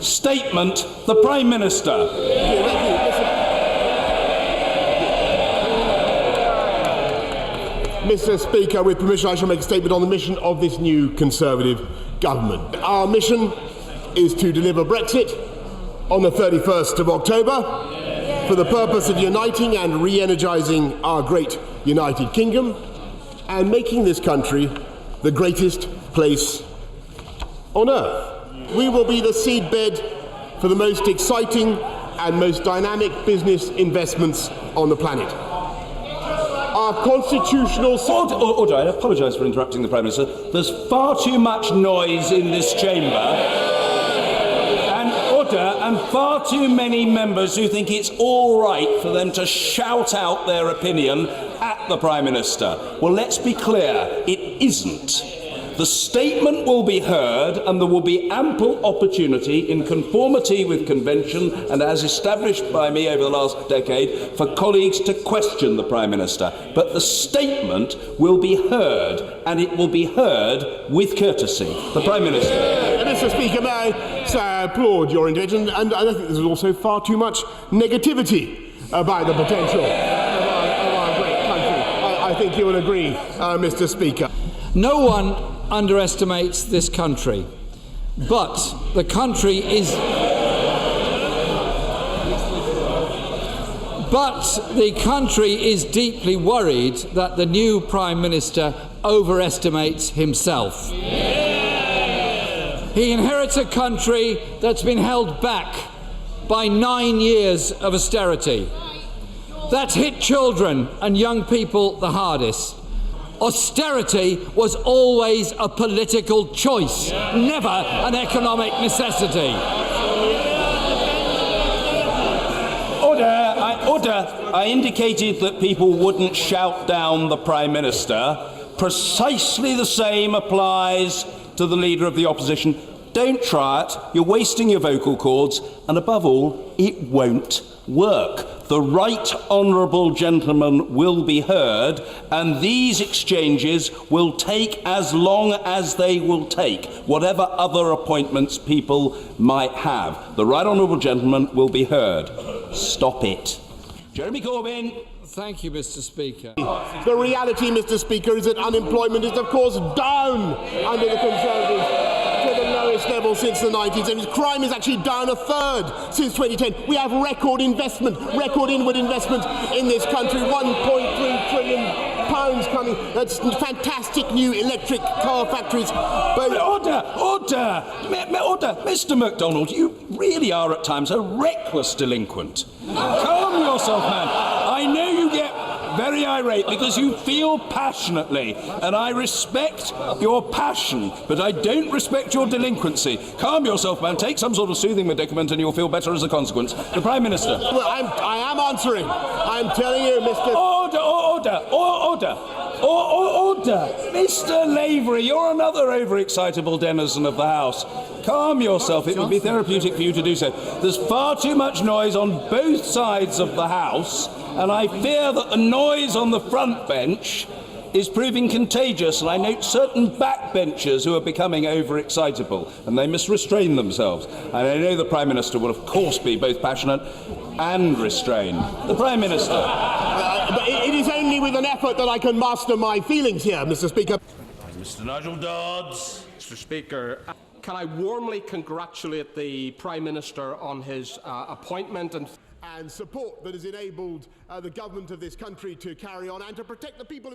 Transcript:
Statement, the Prime Minister. Mr. Speaker, with permission, I shall make a statement on the mission of this new Conservative government. Our mission is to deliver Brexit on the 31st of October for the purpose of uniting and re-energising our great United Kingdom and making this country the greatest place on earth. We will be the seedbed for the most exciting and most dynamic business investments on the planet. Our constitutional... Order, I apologise for interrupting the Prime Minister. There's far too much noise in this chamber. And far too many members who think it's all right for them to shout out their opinion at the Prime Minister. Well, let's be clear, it isn't. The statement will be heard and there will be ample opportunity in conformity with convention and as established by me over the last decade for colleagues to question the Prime Minister. But the statement will be heard and it will be heard with courtesy. The Prime Minister. Mr. Speaker, may I applaud your intervention, and I think there's also far too much negativity about the potential of our great country. I think you will agree, Mr. Speaker. No one underestimates this country, but the country is deeply worried that the new Prime Minister overestimates himself. He inherits a country that's been held back by 9 years of austerity. That's hit children and young people the hardest. Austerity was always a political choice, never an economic necessity. Order. I indicated that people wouldn't shout down the Prime Minister. Precisely the same applies to the Leader of the Opposition. Don't try it. You're wasting your vocal cords. And above all, it won't work. The right honourable gentleman will be heard, and these exchanges will take as long as they will take, whatever other appointments people might have. The right honourable gentleman will be heard. Stop it. Jeremy Corbyn. Thank you, Mr. Speaker. The reality, Mr. Speaker, is that unemployment is, of course, down under the Conservatives to the lowest level since the 1970s. Crime is actually down a third since 2010. We have record investment, record inward investment in this country, £1.3 trillion coming. That's fantastic new electric car factories. Order! Mr. MacDonald, you really are at times a reckless delinquent. Calm yourself, man. I know you get very irate because you feel passionately, and I respect your passion, but I don't respect your delinquency. Calm yourself, man. Take some sort of soothing medicament and you'll feel better as a consequence. The Prime Minister. Well, I am answering. I'm telling you, Mr. Order! Mr. Lavery, you're another overexcitable denizen of the House. Calm yourself. It would be therapeutic for you to do so. There's far too much noise on both sides of the House, and I fear that the noise on the front bench is proving contagious, and I note certain backbenchers who are becoming overexcitable, and they must restrain themselves. And I know the Prime Minister will, of course, be both passionate and restrained. The Prime Minister. But it is only with an effort that I can master my feelings here, Mr. Speaker. Mr. Nigel Dodds. Mr. Speaker, can I warmly congratulate the Prime Minister on his appointment and support that has enabled the government of this country to carry on and to protect the people of